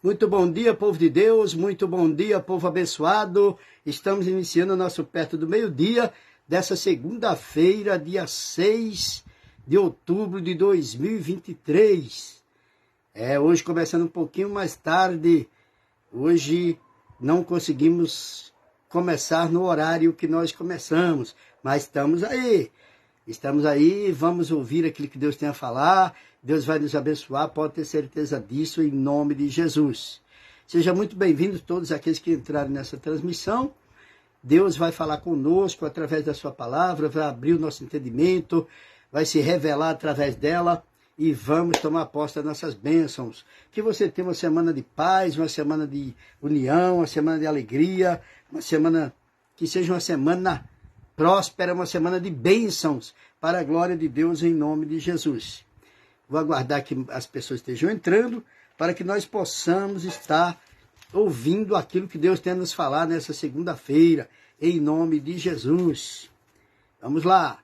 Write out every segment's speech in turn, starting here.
Muito bom dia, povo de Deus, muito bom dia, povo abençoado. Estamos iniciando o nosso Perto do Meio-Dia dessa segunda-feira, dia 6 de outubro de 2023. Hoje começando um pouquinho mais tarde. Hoje não conseguimos começar no horário que nós começamos, mas estamos aí, vamos ouvir aquilo que Deus tem a falar. Deus vai nos abençoar, pode ter certeza disso, em nome de Jesus. Sejam muito bem-vindos todos aqueles que entraram nessa transmissão. Deus vai falar conosco através da sua palavra, vai abrir o nosso entendimento, vai se revelar através dela e vamos tomar posse das nossas bênçãos. Que você tenha uma semana de paz, uma semana de união, uma semana de alegria, uma semana que seja uma semana próspera, uma semana de bênçãos para a glória de Deus em nome de Jesus. Vou aguardar que as pessoas estejam entrando para que nós possamos estar ouvindo aquilo que Deus tem a nos falar nessa segunda-feira, em nome de Jesus. Vamos lá.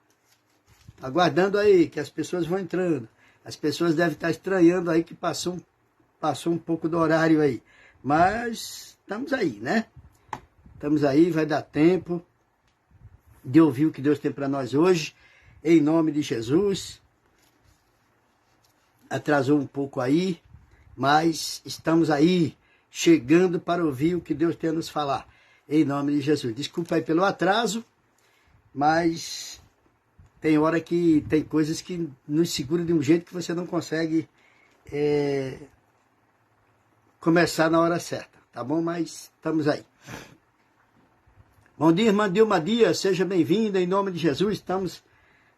Aguardando aí que as pessoas vão entrando. As pessoas devem estar estranhando aí que passou um pouco do horário aí. Mas estamos aí, né? Estamos aí, vai dar tempo de ouvir o que Deus tem para nós hoje, em nome de Jesus. Atrasou um pouco aí, mas estamos aí, chegando para ouvir o que Deus tem a nos falar, em nome de Jesus. Desculpa aí pelo atraso, mas tem hora que tem coisas que nos seguram de um jeito que você não consegue começar na hora certa, tá bom? Mas estamos aí. Bom dia, irmã Dilma Dias, seja bem-vinda, em nome de Jesus. Estamos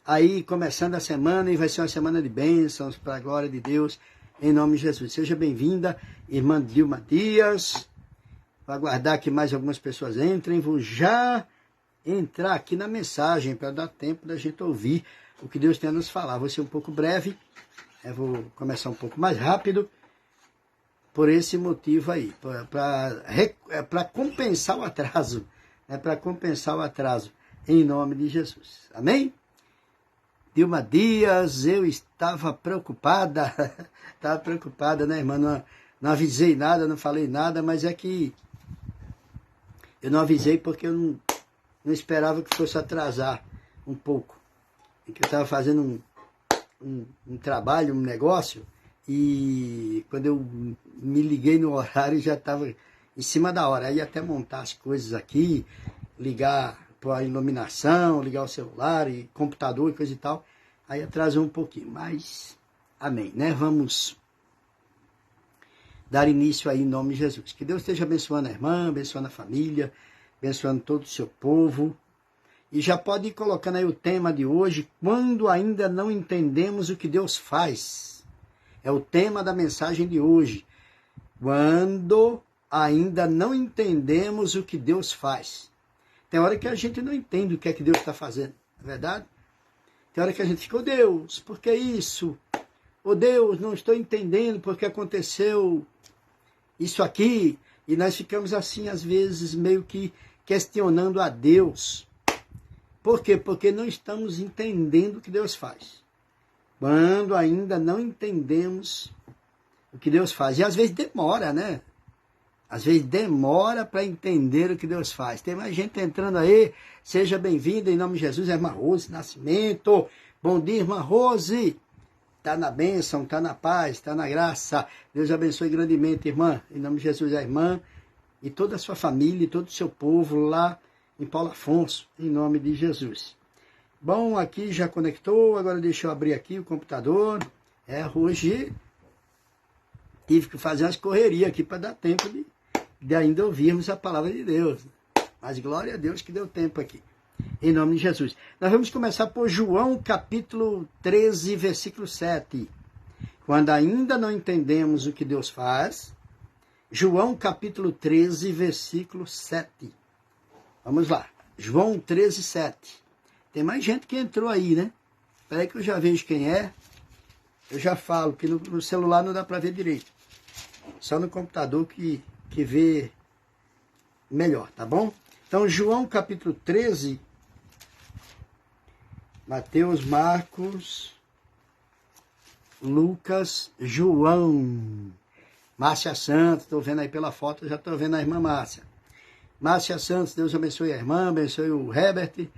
aí começando a semana e vai ser uma semana de bênçãos para a glória de Deus, em nome de Jesus. Seja bem-vinda, irmã Dilma Dias. Vou aguardar que mais algumas pessoas entrem. Vou já entrar aqui na mensagem para dar tempo da gente ouvir o que Deus tem a nos falar. Vou ser um pouco breve, vou começar um pouco mais rápido, por esse motivo aí, para compensar o atraso. Para compensar o atraso, em nome de Jesus. Amém? Dilma Dias, eu estava preocupada, né, irmã? Não avisei nada, não falei nada, mas é que eu não avisei porque eu não esperava que fosse atrasar um pouco. E que eu estava fazendo um trabalho, um negócio, e quando eu me liguei no horário já estava em cima da hora. Aí até montar as coisas aqui, ligar para a iluminação, ligar o celular e computador e coisa e tal, aí atrasou um pouquinho, mas amém, né? Vamos dar início aí em nome de Jesus. Que Deus esteja abençoando a irmã, abençoando a família, abençoando todo o seu povo. E já pode ir colocando aí o tema de hoje, quando ainda não entendemos o que Deus faz. É o tema da mensagem de hoje. Quando ainda não entendemos o que Deus faz. Tem hora que a gente não entende o que é que Deus está fazendo, não é verdade? Tem hora que a gente fica, Deus, por que isso? Deus, não estou entendendo porque aconteceu isso aqui. E nós ficamos assim, às vezes, meio que questionando a Deus. Por quê? Porque não estamos entendendo o que Deus faz. Quando ainda não entendemos o que Deus faz. E às vezes demora, né? Às vezes demora para entender o que Deus faz. Tem mais gente entrando aí. Seja bem-vinda em nome de Jesus. É irmã Rose Nascimento. Bom dia, irmã Rose. Está na bênção, está na paz, está na graça. Deus abençoe grandemente, irmã. Em nome de Jesus, a irmã e toda a sua família e todo o seu povo lá em Paulo Afonso. Em nome de Jesus. Bom, aqui já conectou. Agora deixa eu abrir aqui o computador. Hoje tive que fazer umas correrias aqui para dar tempo de ainda ouvirmos a palavra de Deus. Mas glória a Deus que deu tempo aqui. Em nome de Jesus. Nós vamos começar por João capítulo 13, versículo 7. Quando ainda não entendemos o que Deus faz. João capítulo 13, versículo 7. Vamos lá. João 13, 7. Tem mais gente que entrou aí, né? Espera aí que eu já vejo quem é. Eu já falo, que no celular não dá para ver direito. Só no computador que vê melhor, tá bom? Então, João capítulo 13, Mateus, Marcos, Lucas, João. Márcia Santos, estou vendo aí pela foto, já estou vendo a irmã Márcia. Márcia Santos, Deus abençoe a irmã, abençoe o Herbert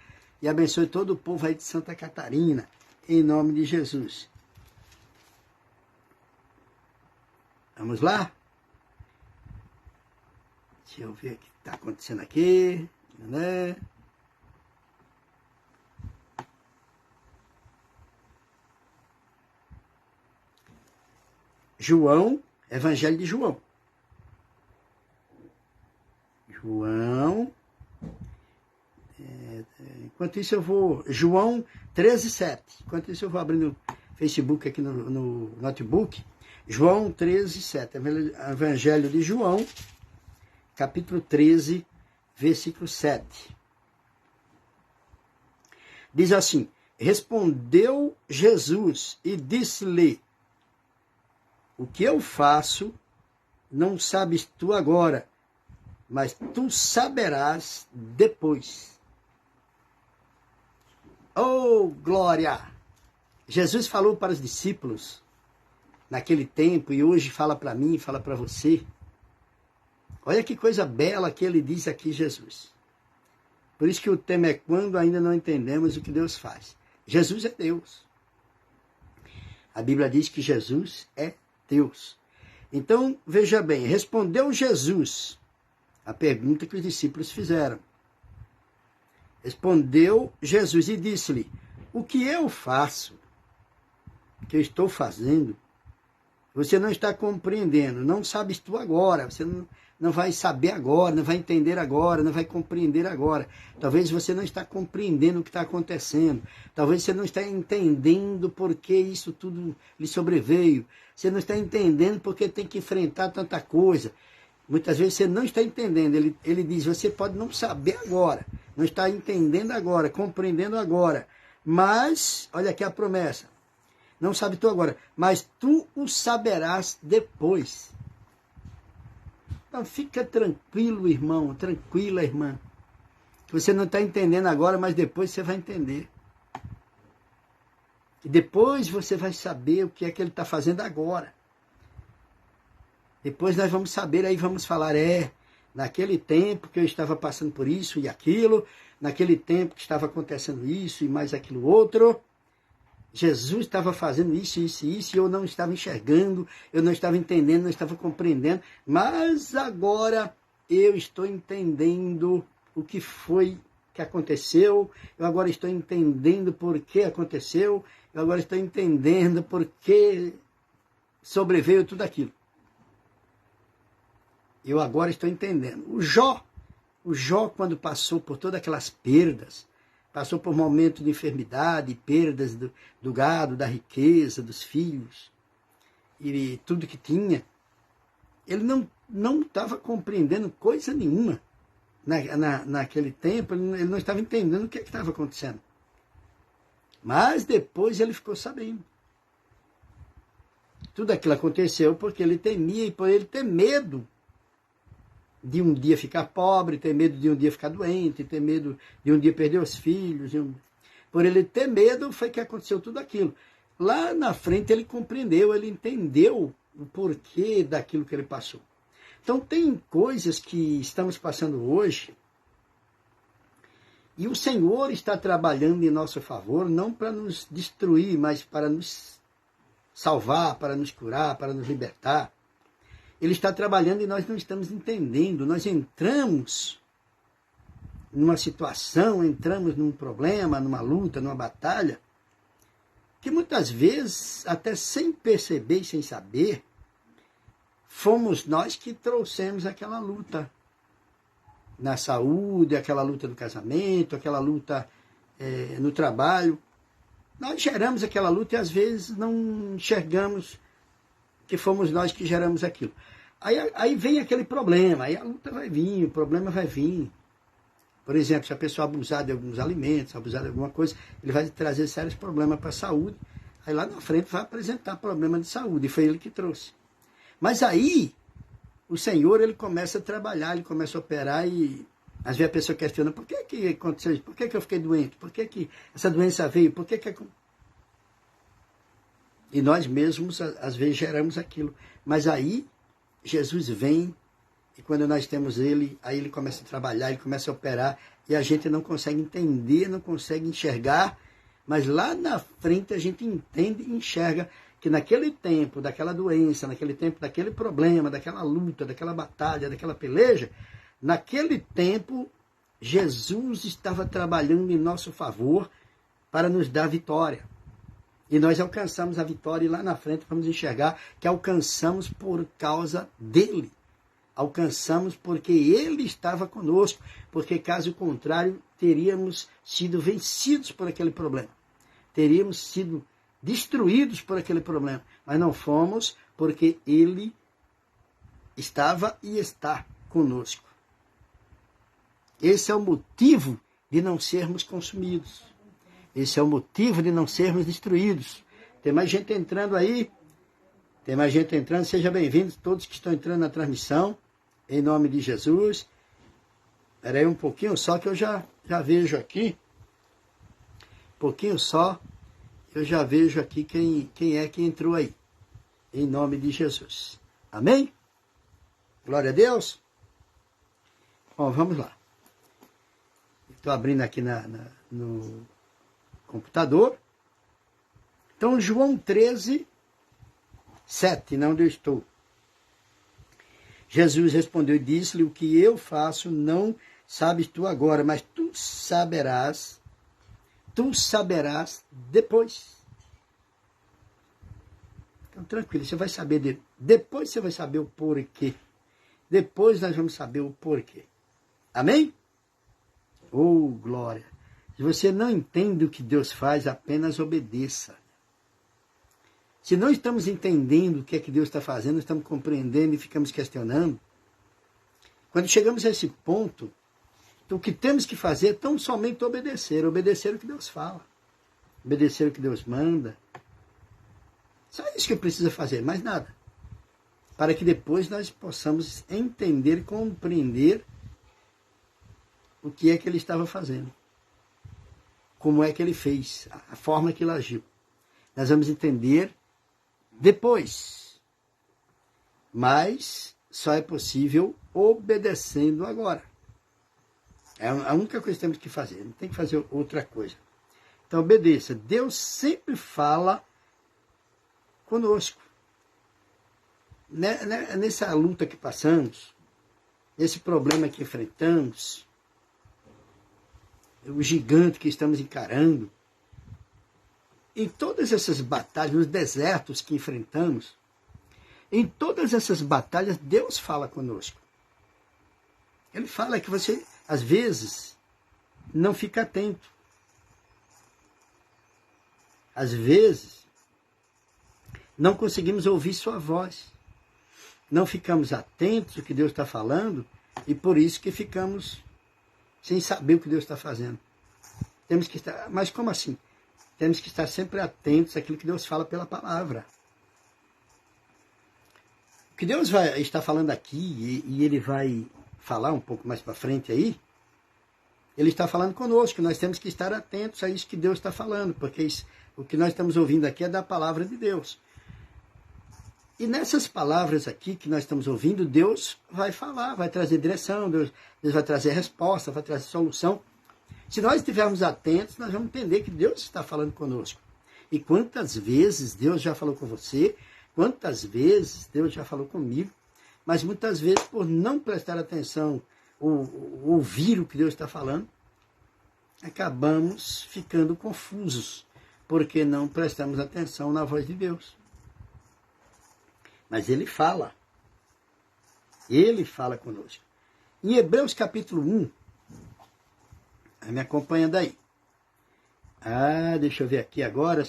e abençoe todo o povo aí de Santa Catarina, em nome de Jesus. Vamos lá? Deixa eu ver o que está acontecendo aqui, né? João, Evangelho de João. João, enquanto isso eu vou, João 13:7. Enquanto isso eu vou abrindo o Facebook aqui no notebook. João 13:7. Evangelho de João, capítulo 13, versículo 7. Diz assim: respondeu Jesus e disse-lhe: o que eu faço, não sabes tu agora, mas tu saberás depois. Oh, glória! Jesus falou para os discípulos naquele tempo e hoje fala para mim, fala para você. Olha que coisa bela que ele diz aqui, Jesus. Por isso que o tema é quando ainda não entendemos o que Deus faz. Jesus é Deus. A Bíblia diz que Jesus é Deus. Então, veja bem, respondeu Jesus a pergunta que os discípulos fizeram. Respondeu Jesus e disse-lhe: o que eu faço, o que eu estou fazendo, você não está compreendendo, não sabes tu agora, você não vai saber agora, não vai entender agora, não vai compreender agora. Talvez você não está compreendendo o que está acontecendo, talvez você não está entendendo por que isso tudo lhe sobreveio, você não está entendendo porque tem que enfrentar tanta coisa. Muitas vezes você não está entendendo, ele diz, você pode não saber agora, não está entendendo agora, compreendendo agora, mas, olha aqui a promessa, não sabe tu agora, mas tu o saberás depois. Então fica tranquilo, irmão, tranquila, irmã, que você não está entendendo agora, mas depois você vai entender. E depois você vai saber o que é que ele está fazendo agora. Depois nós vamos saber, aí vamos falar, naquele tempo que eu estava passando por isso e aquilo, naquele tempo que estava acontecendo isso e mais aquilo outro, Jesus estava fazendo isso, isso e isso, e eu não estava enxergando, eu não estava entendendo, não estava compreendendo, mas agora eu estou entendendo o que foi que aconteceu, eu agora estou entendendo por que aconteceu, eu agora estou entendendo por que sobreveio tudo aquilo. Eu agora estou entendendo. O Jó, quando passou por todas aquelas perdas, passou por momentos de enfermidade, perdas do gado, da riqueza, dos filhos, e tudo que tinha, ele não estava compreendendo coisa nenhuma. Naquele tempo, ele não estava entendendo o que estava acontecendo. Mas depois ele ficou sabendo. Tudo aquilo aconteceu porque ele temia, e por ele ter medo de um dia ficar pobre, ter medo de um dia ficar doente, ter medo de um dia perder os filhos. Por ele ter medo foi que aconteceu tudo aquilo. Lá na frente ele compreendeu, ele entendeu o porquê daquilo que ele passou. Então tem coisas que estamos passando hoje e o Senhor está trabalhando em nosso favor, não para nos destruir, mas para nos salvar, para nos curar, para nos libertar. Ele está trabalhando e nós não estamos entendendo. Nós entramos numa situação, entramos num problema, numa luta, numa batalha, que muitas vezes, até sem perceber e sem saber, fomos nós que trouxemos aquela luta na saúde, aquela luta no casamento, aquela luta no trabalho. Nós geramos aquela luta e às vezes não enxergamos que fomos nós que geramos aquilo. Aí vem aquele problema, aí a luta vai vir, o problema vai vir. Por exemplo, se a pessoa abusar de alguns alimentos, abusar de alguma coisa, ele vai trazer sérios problemas para a saúde. Aí lá na frente vai apresentar problema de saúde, e foi ele que trouxe. Mas aí, o Senhor, ele começa a trabalhar, ele começa a operar e às vezes a pessoa questiona, por que aconteceu isso? Por que eu fiquei doente? Por que essa doença veio? Por que E nós mesmos, às vezes, geramos aquilo. Mas aí, Jesus vem, e quando nós temos ele, aí ele começa a trabalhar, ele começa a operar, e a gente não consegue entender, não consegue enxergar, mas lá na frente a gente entende e enxerga que naquele tempo, daquela doença, naquele tempo, daquele problema, daquela luta, daquela batalha, daquela peleja, naquele tempo, Jesus estava trabalhando em nosso favor para nos dar vitória. E nós alcançamos a vitória e lá na frente vamos enxergar que alcançamos por causa dele. Alcançamos porque ele estava conosco, porque caso contrário teríamos sido vencidos por aquele problema. Teríamos sido destruídos por aquele problema, mas não fomos porque ele estava e está conosco. Esse é o motivo de não sermos consumidos. Esse é o motivo de não sermos destruídos. Tem mais gente entrando aí. Tem mais gente entrando. Sejam bem-vindos todos que estão entrando na transmissão. Em nome de Jesus. Espera aí um pouquinho só que eu já vejo aqui. Um pouquinho só. Eu já vejo aqui quem é que entrou aí. Em nome de Jesus. Amém? Glória a Deus. Bom, vamos lá. Estou abrindo aqui no computador. Então, João 13, 7, não onde eu estou. Jesus respondeu e disse-lhe: o que eu faço não sabes tu agora, mas tu saberás depois. Então, tranquilo, você vai saber depois você vai saber o porquê. Depois nós vamos saber o porquê. Amém? Oh, glória! Se você não entende o que Deus faz, apenas obedeça. Se não estamos entendendo o que é que Deus está fazendo, estamos compreendendo e ficamos questionando, quando chegamos a esse ponto, o que temos que fazer é tão somente obedecer o que Deus fala, obedecer o que Deus manda. Só isso que precisa fazer, mais nada. Para que depois nós possamos entender e compreender o que é que ele estava fazendo. Como é que ele fez, a forma que ele agiu. Nós vamos entender depois. Mas só é possível obedecendo agora. É a única coisa que temos que fazer, não tem que fazer outra coisa. Então obedeça. Deus sempre fala conosco. Nessa luta que passamos, nesse problema que enfrentamos, o gigante que estamos encarando, em todas essas batalhas, nos desertos que enfrentamos, em todas essas batalhas, Deus fala conosco. Ele fala que você, às vezes, não fica atento. Às vezes, não conseguimos ouvir sua voz. Não ficamos atentos ao que Deus está falando e por isso que ficamos sem saber o que Deus está fazendo. Temos que estar, mas como assim? Temos que estar sempre atentos àquilo que Deus fala pela palavra. O que Deus está falando aqui, e Ele vai falar um pouco mais para frente aí, Ele está falando conosco, nós temos que estar atentos a isso que Deus está falando, porque o que nós estamos ouvindo aqui é da palavra de Deus. E nessas palavras aqui que nós estamos ouvindo, Deus vai falar, vai trazer direção, Deus vai trazer resposta, vai trazer solução. Se nós estivermos atentos, nós vamos entender que Deus está falando conosco. E quantas vezes Deus já falou com você, quantas vezes Deus já falou comigo, mas muitas vezes por não prestar atenção ou ouvir o que Deus está falando, acabamos ficando confusos, porque não prestamos atenção na voz de Deus. Mas Ele fala conosco. Em Hebreus capítulo 1, me acompanha daí. Deixa eu ver aqui agora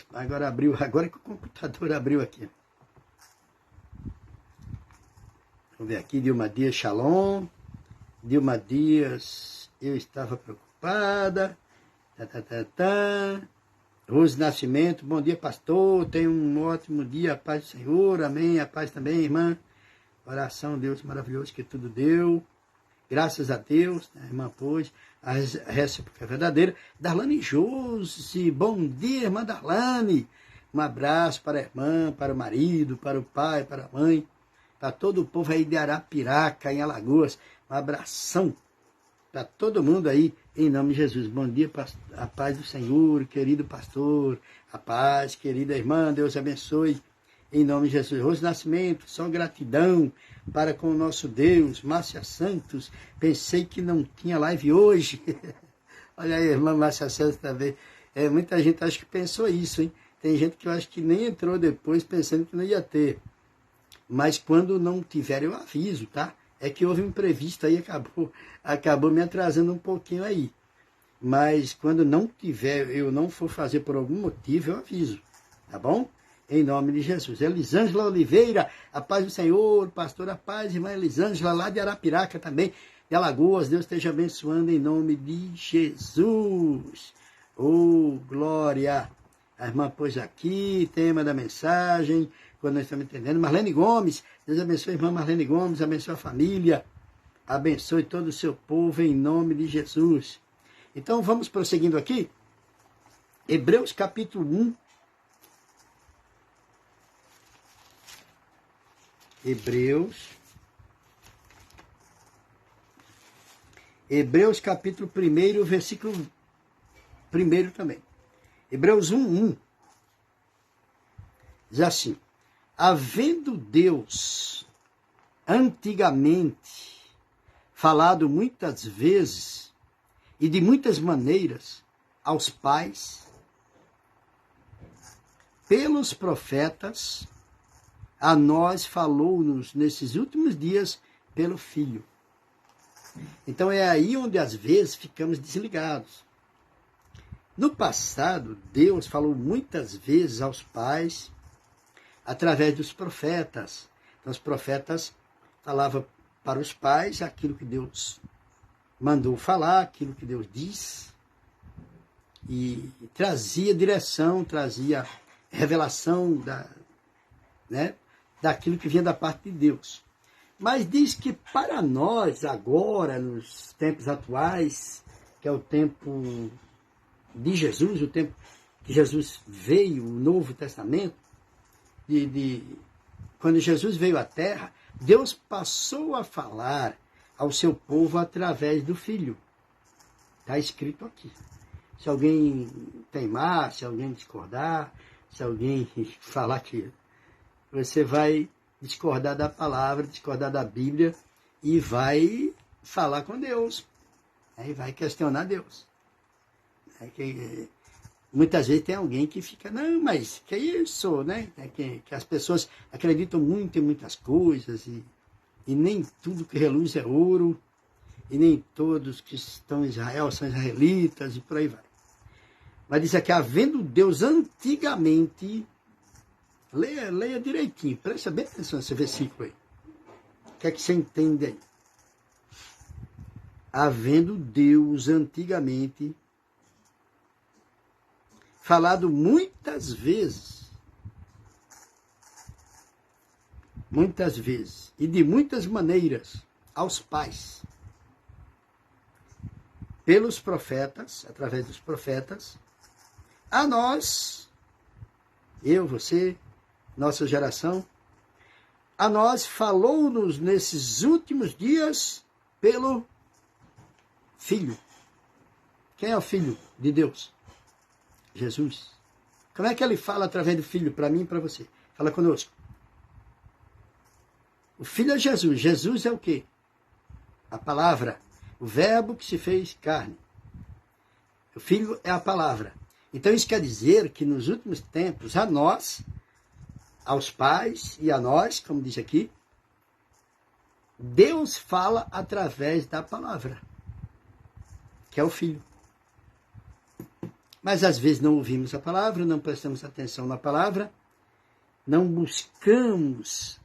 abriu, agora que o computador abriu aqui. Vamos ver aqui, Dilma Dias, Shalom. Dilma Dias, eu estava preocupada. Rose Nascimento, bom dia, pastor. Tenha um ótimo dia, a paz do Senhor. Amém. A paz também, irmã. Oração, Deus maravilhoso que tudo deu. Graças a Deus, a irmã pôs. A réciproca é verdadeira. Darlane Josi, bom dia, irmã Darlane. Um abraço para a irmã, para o marido, para o pai, para a mãe. para todo o povo aí de Arapiraca, em Alagoas. Um abração para todo mundo aí, em nome de Jesus. Bom dia, a paz do Senhor, querido pastor, a paz, querida irmã, Deus abençoe, em nome de Jesus. Rose Nascimento, só gratidão para com o nosso Deus. Márcia Santos, pensei que não tinha live hoje. Olha aí, irmã Márcia Santos também. Muita gente acho que pensou isso, hein? Tem gente que eu acho que nem entrou depois pensando que não ia ter. Mas quando não tiver, eu aviso, tá? É que houve um imprevisto aí, acabou me atrasando um pouquinho aí. Mas quando não tiver, eu não for fazer por algum motivo, eu aviso, tá bom? Em nome de Jesus. Elisângela Oliveira, a paz do Senhor, pastora paz, irmã Elisângela, lá de Arapiraca também, de Alagoas, Deus esteja abençoando em nome de Jesus. Oh, glória! A irmã pôs aqui, tema da mensagem, quando nós estamos entendendo. Marlene Gomes, Deus abençoe a irmã Marlene Gomes, abençoe a família, abençoe todo o seu povo em nome de Jesus. Então vamos prosseguindo aqui. Hebreus capítulo 1. Hebreus capítulo 1, versículo 1 também. Hebreus 1:1. Diz assim: havendo Deus antigamente falado muitas vezes e de muitas maneiras aos pais, pelos profetas, a nós falou-nos nesses últimos dias pelo Filho. Então é aí onde às vezes ficamos desligados. No passado, Deus falou muitas vezes aos pais através dos profetas. Então os profetas falavam para os pais aquilo que Deus mandou falar, aquilo que Deus diz, e trazia direção, trazia revelação daquilo que vinha da parte de Deus. Mas diz que para nós agora, nos tempos atuais, que é o tempo de Jesus, o tempo que Jesus veio, o Novo Testamento, quando Jesus veio à Terra, Deus passou a falar ao seu povo através do Filho. Está escrito aqui. Se alguém teimar, se alguém discordar, se alguém falar que você vai discordar da palavra, discordar da Bíblia e vai falar com Deus. Aí vai questionar Deus. Muitas vezes tem alguém que fica, não, mas que isso, né? Que as pessoas acreditam muito em muitas coisas e nem tudo que reluz é ouro, e nem todos que estão em Israel são israelitas, e por aí vai. Mas diz aqui, havendo Deus antigamente, leia direitinho, presta bem atenção nesse versículo aí. O que é que você entende aí? Havendo Deus antigamente falado muitas vezes, e de muitas maneiras aos pais, pelos profetas, através dos profetas, a nós, eu, você, nossa geração, a nós falou-nos nesses últimos dias pelo Filho. Quem é o Filho de Deus? Jesus. Como é que ele fala através do Filho para mim e para você? Fala conosco. O Filho é Jesus. Jesus é o quê? A palavra. O verbo que se fez carne. O Filho é a palavra. Então isso quer dizer que nos últimos tempos, a nós, aos pais e a nós, como diz aqui, Deus fala através da palavra, que é o Filho. Mas às vezes não ouvimos a palavra, não prestamos atenção na palavra, não buscamos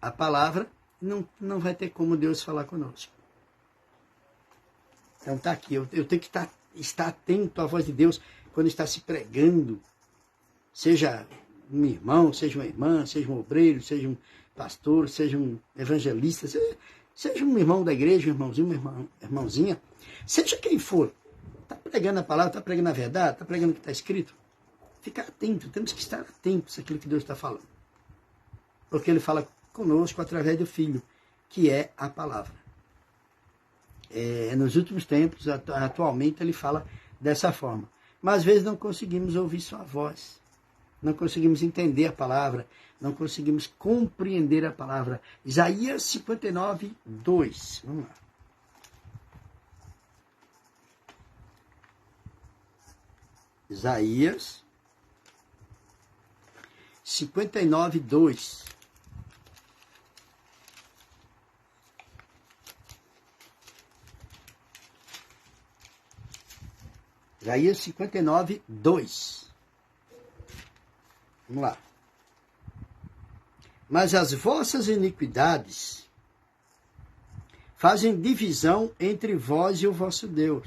a palavra, não vai ter como Deus falar conosco. Então está aqui, eu tenho que estar atento à voz de Deus quando está se pregando, seja um irmão, seja uma irmã, seja um obreiro, seja um pastor, seja um evangelista, seja um irmão da igreja, um irmãozinho, uma irmãozinha, seja quem for. Está pregando a palavra, está pregando a verdade, está pregando o que está escrito. Fica atento, temos que estar atentos àquilo que Deus está falando. Porque Ele fala conosco através do Filho, que é a palavra. Nos últimos tempos, atualmente, ele fala dessa forma. Mas às vezes não conseguimos ouvir sua voz, não conseguimos entender a palavra, não conseguimos compreender a palavra. Isaías 59, 2. Vamos lá. Isaías 59, 2. Isaías 59, 2. Vamos lá. Mas as vossas iniquidades fazem divisão entre vós e o vosso Deus.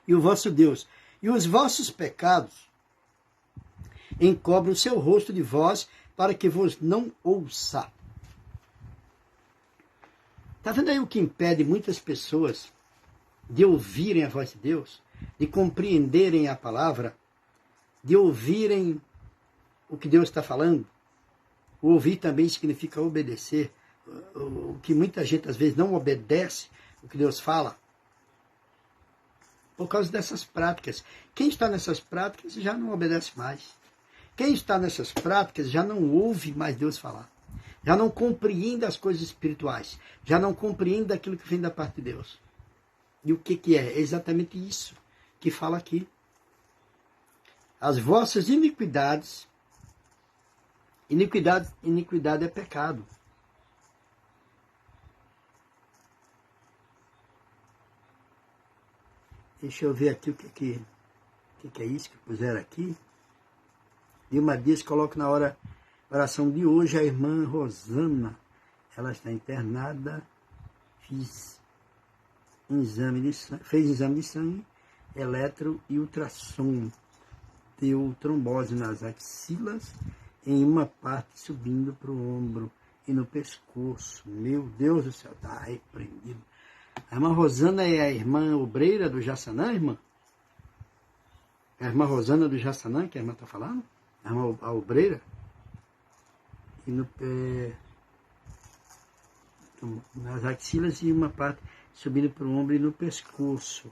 E o vosso Deus. E os vossos pecados encobrem o seu rosto de vós, para que vos não ouça. Está vendo aí o que impede muitas pessoas de ouvirem a voz de Deus, de compreenderem a palavra, de ouvirem o que Deus está falando? O ouvir também significa obedecer, o que muita gente às vezes não obedece o que Deus fala, por causa dessas práticas. Quem está nessas práticas já não obedece mais. Quem está nessas práticas já não ouve mais Deus falar. Já não compreende as coisas espirituais. Já não compreende aquilo que vem da parte de Deus. E o que é? É exatamente isso que fala aqui. As vossas iniquidades. Iniquidade é pecado. Deixa eu ver aqui o que é isso que puseram aqui. Dilma Dias coloca na oração de hoje a irmã Rosana. Ela está internada, fez exame de sangue, eletro e ultrassom. Deu trombose nas axilas, em uma parte subindo para o ombro e no pescoço. Meu Deus do céu, está repreendido. A irmã Rosana é a irmã obreira do Jaçanã, irmã? É a irmã Rosana do Jaçanã que a irmã está falando? A obreira? E no pé, nas axilas e uma parte subindo para o ombro e no pescoço.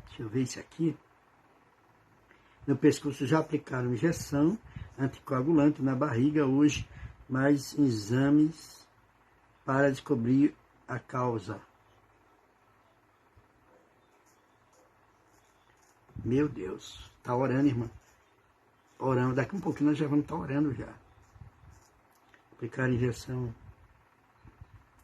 Deixa eu ver isso aqui. No pescoço já aplicaram injeção anticoagulante na barriga. Hoje mais exames para descobrir a causa. Meu Deus, está orando, irmã. Orando, daqui um pouquinho nós já vamos estar orando já. Aplicar injeção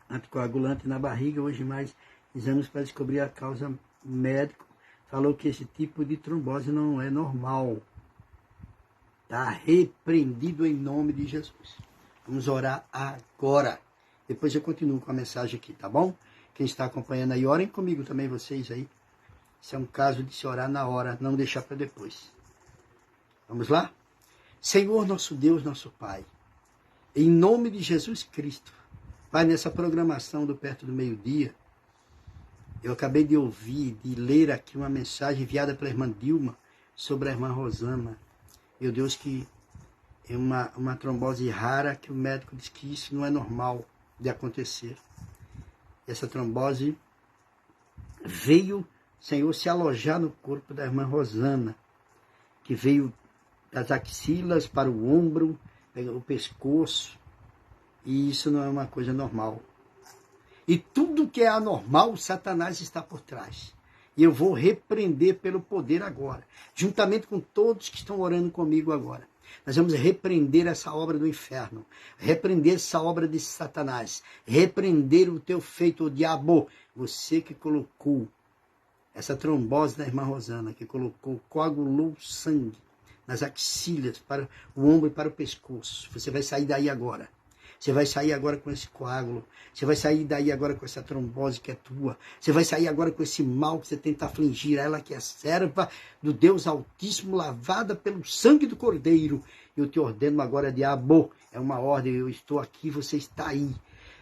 anticoagulante na barriga, hoje mais exames para descobrir a causa. Médico falou que esse tipo de trombose não é normal. Está repreendido em nome de Jesus. Vamos orar agora. Depois eu continuo com a mensagem aqui, tá bom? Quem está acompanhando aí, orem comigo também, vocês aí. Isso é um caso de se orar na hora, não deixar para depois. Vamos lá? Senhor, nosso Deus, nosso Pai, em nome de Jesus Cristo, Pai, nessa programação do Perto do Meio-Dia, eu acabei de ouvir, de ler aqui uma mensagem enviada pela irmã Dilma sobre a irmã Rosana. Meu Deus, que é uma trombose rara, que o médico diz que isso não é normal de acontecer. Essa trombose veio, Senhor, se alojar no corpo da irmã Rosana, que veio das axilas para o ombro, o pescoço, e isso não é uma coisa normal. E tudo que é anormal, Satanás está por trás. E eu vou repreender pelo poder agora, juntamente com todos que estão orando comigo agora. Nós vamos repreender essa obra do inferno, repreender essa obra de Satanás, repreender o teu feito, o diabo, você que colocou essa trombose da irmã Rosana, que coagulou sangue nas axilas, para o ombro e para o pescoço. Você vai sair daí agora. Você vai sair agora com esse coágulo. Você vai sair daí agora com essa trombose que é tua. Você vai sair agora com esse mal que você tenta afligir. Ela que é serva do Deus Altíssimo, lavada pelo sangue do Cordeiro. Eu te ordeno agora, diabo. É uma ordem. Eu estou aqui, você está aí.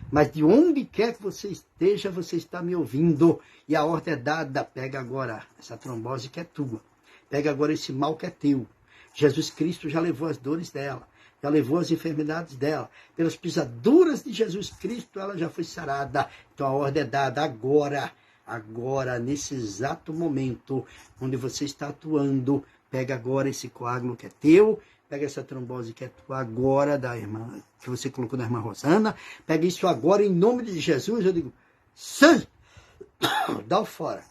Mas de onde quer que você esteja, você está me ouvindo. E a ordem é dada. Pega agora essa trombose que é tua. Pega agora esse mal que é teu. Jesus Cristo já levou as dores dela. Já levou as enfermidades dela. Pelas pisaduras de Jesus Cristo, ela já foi sarada. Então a ordem é dada agora. Agora, nesse exato momento, onde você está atuando, pega agora esse coágulo que é teu. Pega essa trombose que é tua agora, da irmã, que você colocou na irmã Rosana. Pega isso agora, em nome de Jesus. Eu digo, sai! Dá fora.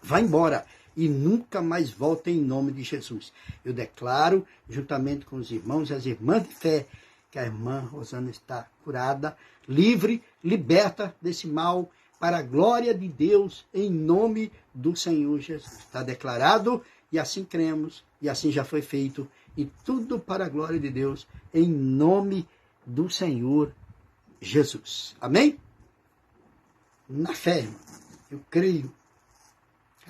Vai embora. E nunca mais volta em nome de Jesus. Eu declaro, juntamente com os irmãos e as irmãs de fé, que a irmã Rosana está curada, livre, liberta desse mal, para a glória de Deus, em nome do Senhor Jesus. Está declarado, e assim cremos, e assim já foi feito, e tudo para a glória de Deus, em nome do Senhor Jesus. Amém? Na fé, irmão, eu creio.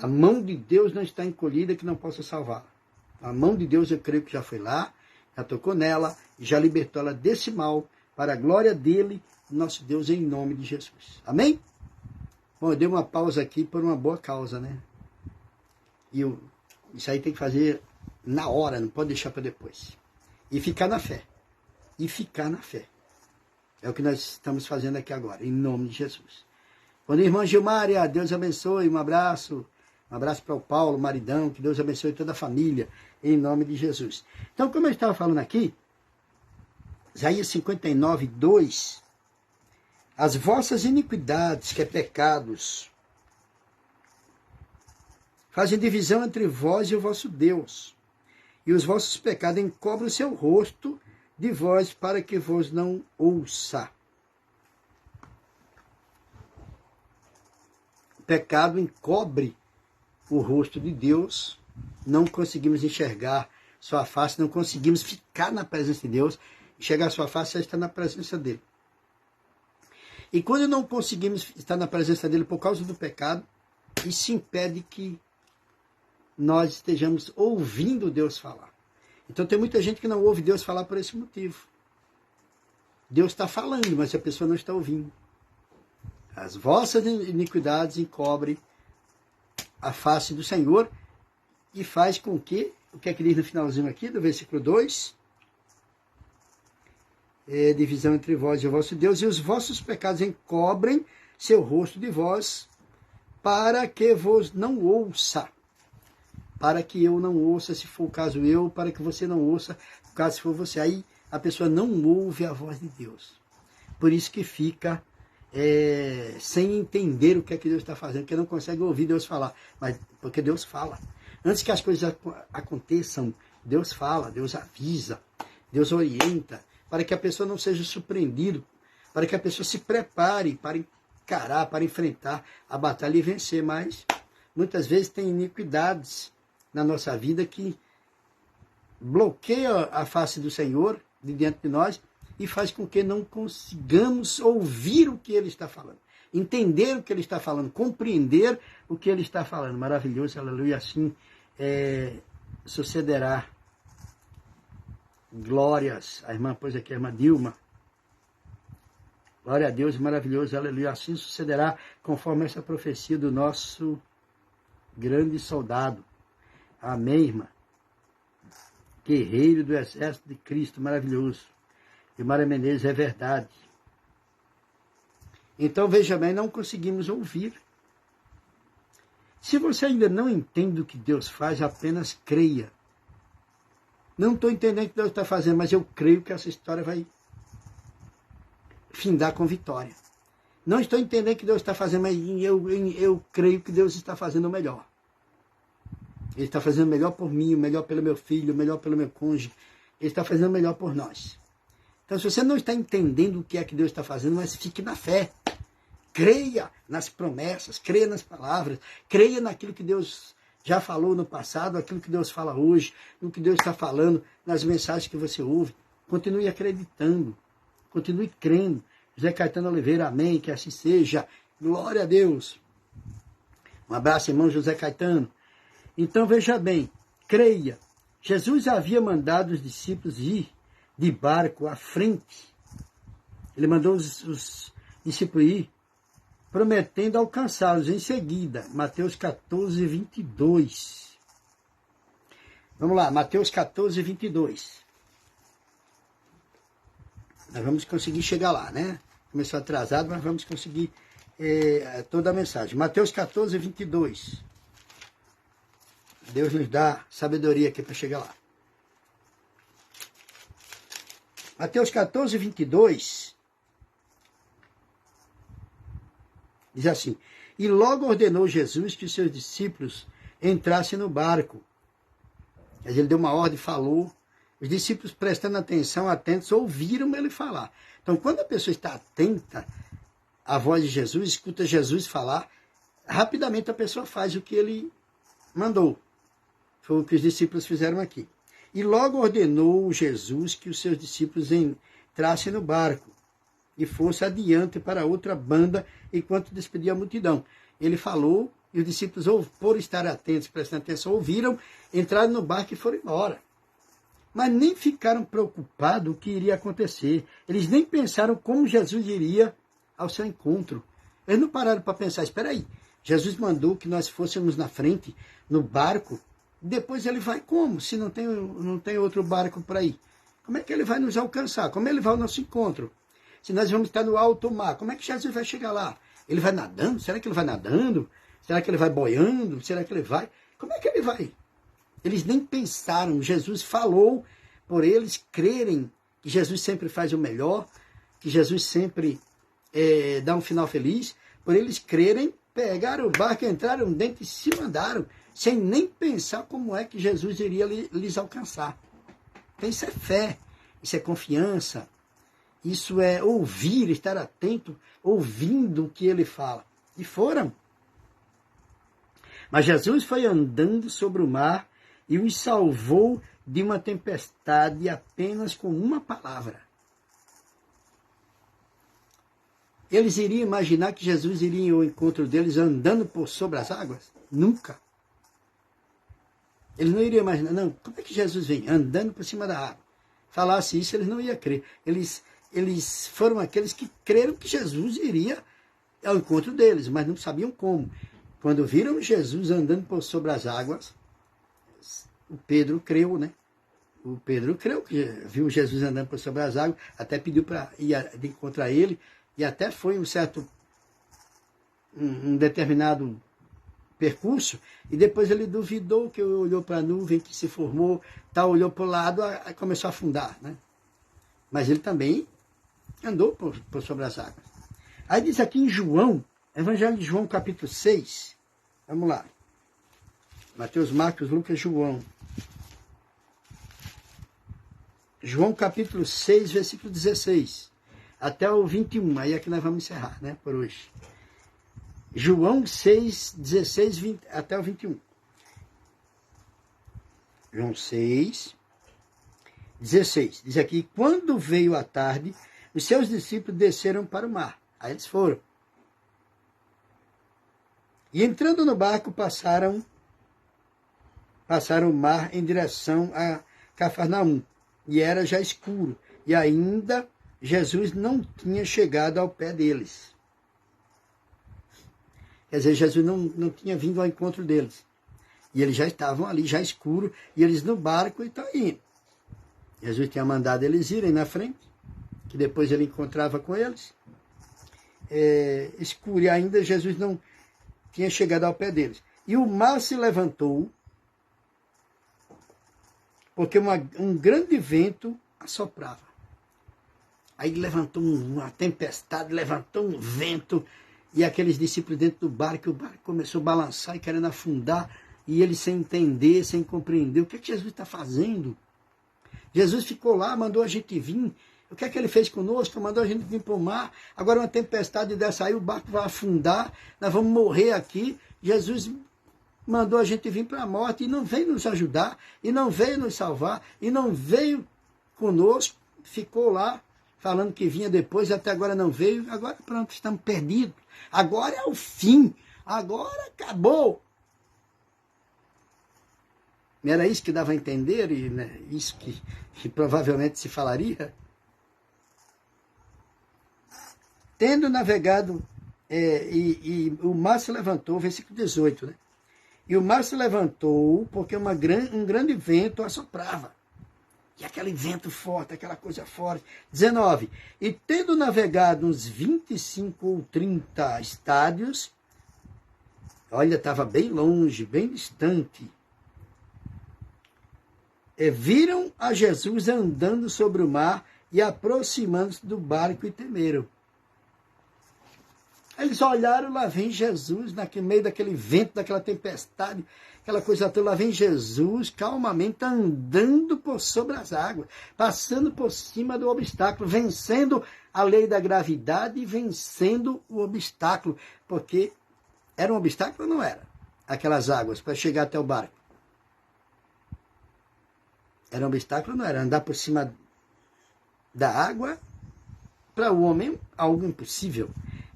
A mão de Deus não está encolhida que não possa salvar. A mão de Deus, eu creio que já foi lá, já tocou nela, e já libertou ela desse mal, para a glória dele, nosso Deus, em nome de Jesus. Amém? Bom, eu dei uma pausa aqui por uma boa causa, né? E isso aí tem que fazer na hora, não pode deixar para depois. E ficar na fé. E ficar na fé. É o que nós estamos fazendo aqui agora, em nome de Jesus. Bom dia, irmã Gilmária, Deus abençoe, um abraço. Um abraço para o Paulo, maridão, que Deus abençoe toda a família, em nome de Jesus. Então, como eu estava falando aqui, Isaías 59, 2, as vossas iniquidades, que é pecados, fazem divisão entre vós e o vosso Deus, e os vossos pecados encobrem o seu rosto de vós, para que vos não ouça. O pecado encobre o rosto de Deus, não conseguimos enxergar sua face, não conseguimos ficar na presença de Deus, enxergar sua face é estar na presença dele. E quando não conseguimos estar na presença dele por causa do pecado, isso impede que nós estejamos ouvindo Deus falar. Então tem muita gente que não ouve Deus falar por esse motivo. Deus está falando, mas a pessoa não está ouvindo. As vossas iniquidades encobrem a face do Senhor e faz com que, o que é que diz no finalzinho aqui do versículo 2? Divisão entre vós e o vosso Deus, e os vossos pecados encobrem seu rosto de vós, para que vos não ouça. Para que eu não ouça, se for o caso eu, para que você não ouça, no caso se for você. Aí a pessoa não ouve a voz de Deus. Por isso que fica sem entender o que é que Deus está fazendo, porque não consegue ouvir Deus falar. Mas porque Deus fala. Antes que as coisas aconteçam, Deus fala, Deus avisa, Deus orienta, para que a pessoa não seja surpreendida, para que a pessoa se prepare para encarar, para enfrentar a batalha e vencer. Mas muitas vezes tem iniquidades na nossa vida que bloqueia a face do Senhor de dentro de nós e faz com que não consigamos ouvir o que Ele está falando, entender o que Ele está falando, compreender o que Ele está falando. Maravilhoso, aleluia, assim sucederá. Glórias, a irmã pôs aqui, a irmã Dilma. Glória a Deus, maravilhoso, aleluia. Assim sucederá conforme essa profecia do nosso grande soldado. Amém, irmã? Guerreiro do exército de Cristo, maravilhoso. E Maria Menezes, é verdade. Então, veja bem, não conseguimos ouvir. Se você ainda não entende o que Deus faz, apenas creia. Não estou entendendo o que Deus está fazendo, mas eu creio que essa história vai findar com vitória. Não estou entendendo o que Deus está fazendo, mas eu creio que Deus está fazendo o melhor. Ele está fazendo o melhor por mim, o melhor pelo meu filho, o melhor pelo meu cônjuge. Ele está fazendo o melhor por nós. Então, se você não está entendendo o que é que Deus está fazendo, mas fique na fé. Creia nas promessas, creia nas palavras, creia naquilo que Deus já falou no passado, aquilo que Deus fala hoje, no que Deus está falando, nas mensagens que você ouve. Continue acreditando, continue crendo. José Caetano Oliveira, amém, que assim seja. Glória a Deus. Um abraço, irmão José Caetano. Então, veja bem, creia. Jesus havia mandado os discípulos ir de barco à frente Ele mandou os discípulos ir, prometendo alcançá-los em seguida. Mateus 14, 22. Vamos lá, Mateus 14, 22. Nós vamos conseguir chegar lá, né? Começou atrasado, mas vamos conseguir toda a mensagem. Mateus 14, 22. Deus nos dá sabedoria aqui para chegar lá. Mateus 14, 22. Diz assim: E logo ordenou Jesus que os seus discípulos entrassem no barco. Ele deu uma ordem, falou. Os discípulos, prestando atenção, atentos, ouviram ele falar. Então, quando a pessoa está atenta à voz de Jesus, escuta Jesus falar, rapidamente a pessoa faz o que ele mandou. Foi o que os discípulos fizeram aqui. E logo ordenou Jesus que os seus discípulos entrassem no barco e fosse adiante para outra banda enquanto despedia a multidão. Ele falou e os discípulos, por estar atentos, prestando atenção, ouviram, entraram no barco e foram embora. Mas nem ficaram preocupados o que iria acontecer. Eles nem pensaram como Jesus iria ao seu encontro. Eles não pararam para pensar, espera aí, Jesus mandou que nós fôssemos na frente, no barco, depois ele vai como? Se não tem outro barco para ir. Como é que ele vai nos alcançar? Como ele vai ao nosso encontro? Se nós vamos estar no alto mar, como é que Jesus vai chegar lá? Ele vai nadando? Será que ele vai nadando? Será que ele vai boiando? Será que ele vai? Como é que ele vai? Eles nem pensaram. Jesus falou por eles crerem que Jesus sempre faz o melhor, que Jesus sempre dá um final feliz. Por eles crerem, pegaram o barco, entraram dentro e se mandaram, sem nem pensar como é que Jesus iria lhes alcançar. Então isso é fé, isso é confiança, isso é ouvir, estar atento, ouvindo o que ele fala. E foram. Mas Jesus foi andando sobre o mar e os salvou de uma tempestade apenas com uma palavra. Eles iriam imaginar que Jesus iria ao encontro deles andando por sobre as águas? Nunca. Eles não iriam imaginar, não, como é que Jesus vem andando por cima da água? Falasse isso, eles não iam crer. Eles foram aqueles que creram que Jesus iria ao encontro deles, mas não sabiam como. Quando viram Jesus andando por sobre as águas, o Pedro creu, né? O Pedro creu que viu Jesus andando por sobre as águas, até pediu para ir de encontro a ele, e até foi um determinado percurso, e depois ele duvidou, que olhou para a nuvem que se formou, olhou para o lado, começou a afundar, né? Mas ele também andou por sobre as águas. Aí diz aqui em João, Evangelho de João, capítulo 6, vamos lá. Mateus, Marcos, Lucas, João. João capítulo 6, versículo 16, até o 21, aí é que nós vamos encerrar, né, por hoje. João 6, 16, 20, até o 21. João 6, 16, diz aqui, quando veio a tarde, os seus discípulos desceram para o mar, aí eles foram. E entrando no barco, passaram o mar em direção a Cafarnaum. E era já escuro. E ainda Jesus não tinha chegado ao pé deles. Quer dizer, Jesus não tinha vindo ao encontro deles. E eles já estavam ali, já escuro, e eles no barco e estão indo. Jesus tinha mandado eles irem na frente, que depois ele encontrava com eles. Escuro, e ainda Jesus não tinha chegado ao pé deles. E o mar se levantou, porque um grande vento assoprava. Aí levantou uma tempestade, levantou um vento, e aqueles discípulos dentro do barco, o barco começou a balançar e querendo afundar, e eles sem entender, sem compreender, o que Jesus está fazendo? Jesus ficou lá, mandou a gente vir, o que é que ele fez conosco? Mandou a gente vir para o mar, agora uma tempestade dessa aí, o barco vai afundar, nós vamos morrer aqui. Jesus mandou a gente vir para a morte e não veio nos ajudar, e não veio nos salvar, e não veio conosco, ficou lá falando que vinha depois, até agora não veio, agora pronto, estamos perdidos, agora é o fim, agora acabou. Não era isso que dava a entender, e né, isso que provavelmente se falaria? tendo navegado, e o mar se levantou, versículo 18, né? E o mar se levantou porque um grande vento assoprava. E aquele vento forte, aquela coisa forte. 19. E tendo navegado uns 25 ou 30 estádios, olha, estava bem longe, bem distante, viram a Jesus andando sobre o mar e aproximando-se do barco e temeram. Eles olharam, lá vem Jesus, no meio daquele vento, daquela tempestade, aquela coisa toda, lá vem Jesus, calmamente, andando por sobre as águas, passando por cima do obstáculo, vencendo a lei da gravidade e vencendo o obstáculo, porque era um obstáculo ou não era? Aquelas águas, para chegar até o barco. Era um obstáculo ou não era? Andar por cima da água, para o homem, algo impossível.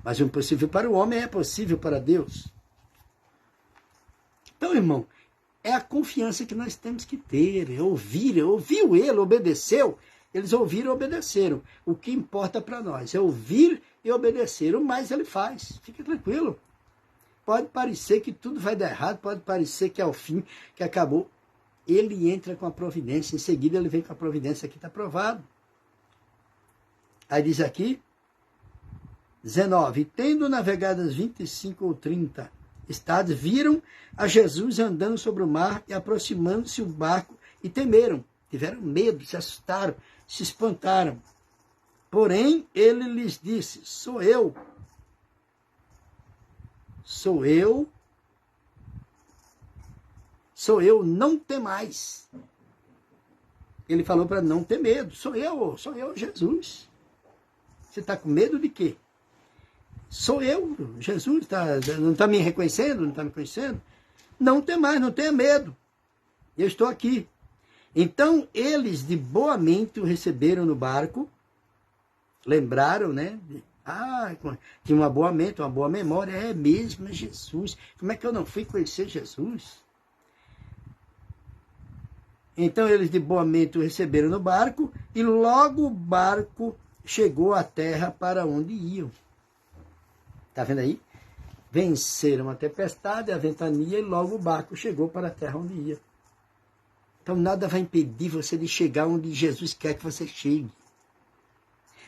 Mas o impossível para o homem é possível para Deus. Então, irmão, é a confiança que nós temos que ter. Ouviu ele, obedeceu. Eles ouviram e obedeceram. O que importa para nós é ouvir e obedecer. O mais ele faz. Fique tranquilo. Pode parecer que tudo vai dar errado, pode parecer que é o fim, que acabou. Ele entra com a providência, em seguida ele vem com a providência, aqui está provado. Aí diz aqui, 19, tendo navegado as 25 ou 30 estados, viram a Jesus andando sobre o mar e aproximando-se o barco e temeram, tiveram medo, se assustaram, se espantaram. Porém, ele lhes disse, sou eu, não temais. Ele falou para não ter medo, sou eu, Jesus. Você está com medo de quê? Sou eu, Jesus, não está me reconhecendo, não está me conhecendo? Não tem mais, não tenha medo. Eu estou aqui. Então, eles de boa mente o receberam no barco, lembraram, né? Tinha uma boa mente, uma boa memória, é mesmo, é Jesus. Como é que eu não fui conhecer Jesus? Então, eles de boa mente o receberam no barco, e logo o barco chegou à terra para onde iam. Está vendo aí? Venceram a tempestade, a ventania, e logo o barco chegou para a terra onde ia. Então nada vai impedir você de chegar onde Jesus quer que você chegue.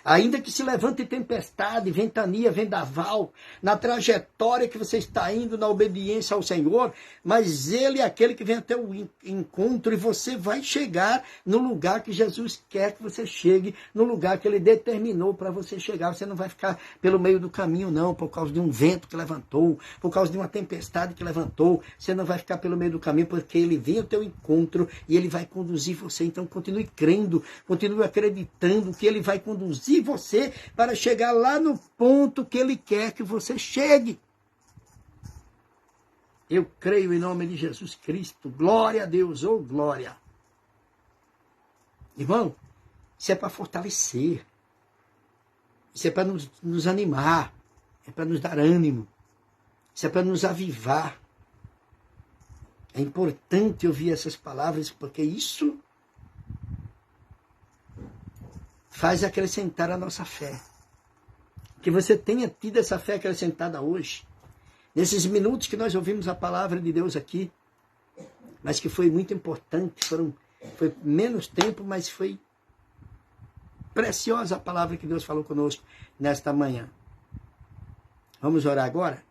Ainda que se levante tempestade, ventania, vendaval, na trajetória que você está indo, na obediência ao Senhor, mas Ele é aquele que vem até o encontro e você vai chegar no lugar que Jesus quer que você chegue, no lugar que Ele determinou para você chegar. Você não vai ficar pelo meio do caminho, não, por causa de um vento que levantou, por causa de uma tempestade que levantou. Você não vai ficar pelo meio do caminho, porque Ele vem ao teu encontro e Ele vai conduzir você. Então continue crendo, continue acreditando que Ele vai conduzir você para chegar lá no ponto que Ele quer que você chegue. Eu creio em nome de Jesus Cristo. Glória a Deus, oh glória. Irmão, isso é para fortalecer. Isso é para nos animar. É para nos dar ânimo. Isso é para nos avivar. É importante ouvir essas palavras, porque isso faz acrescentar a nossa fé. Que você tenha tido essa fé acrescentada hoje. Nesses minutos que nós ouvimos a palavra de Deus aqui. Mas que foi muito importante. Foi menos tempo, mas foi preciosa a palavra que Deus falou conosco nesta manhã. Vamos orar agora?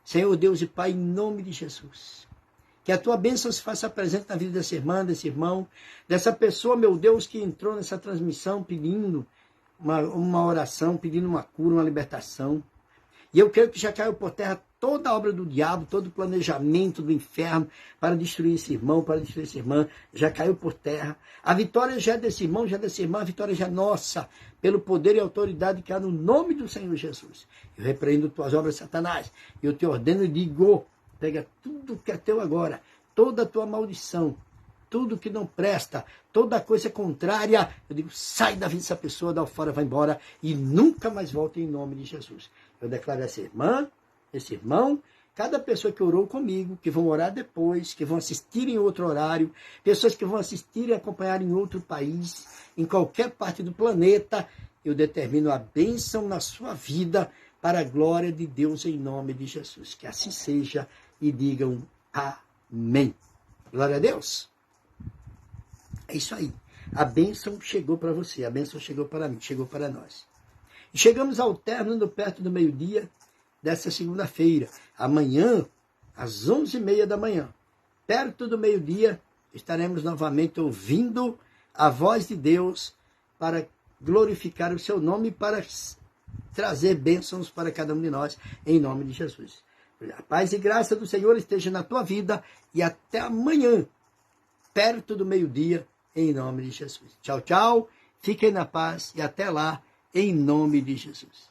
Senhor Deus e Pai, em nome de Jesus. Que a tua bênção se faça presente na vida dessa irmã, desse irmão, dessa pessoa, meu Deus, que entrou nessa transmissão pedindo uma oração, pedindo uma cura, uma libertação. E eu creio que já caiu por terra toda a obra do diabo, todo o planejamento do inferno para destruir esse irmão, para destruir essa irmã. Já caiu por terra. A vitória já é desse irmão, já é dessa irmã, a vitória já é nossa, pelo poder e autoridade que há no nome do Senhor Jesus. Eu repreendo tuas obras, Satanás, e eu te ordeno e digo, pega tudo que é teu agora, toda a tua maldição, tudo que não presta, toda coisa contrária, eu digo, sai da vida dessa pessoa, dá fora, vai embora, e nunca mais volta em nome de Jesus. Eu declaro essa irmã, esse irmão, cada pessoa que orou comigo, que vão orar depois, que vão assistir em outro horário, pessoas que vão assistir e acompanhar em outro país, em qualquer parte do planeta, eu determino a bênção na sua vida para a glória de Deus em nome de Jesus. Que assim seja e digam amém. Glória a Deus. É isso aí. A bênção chegou para você, a bênção chegou para mim, chegou para nós. E chegamos ao término, perto do meio-dia, dessa segunda-feira. Amanhã, às 11h30 da manhã, perto do meio-dia, estaremos novamente ouvindo a voz de Deus para glorificar o seu nome e para trazer bênçãos para cada um de nós, em nome de Jesus. A paz e graça do Senhor esteja na tua vida e até amanhã, perto do meio-dia, em nome de Jesus. Tchau, tchau. Fiquem na paz e até lá, em nome de Jesus.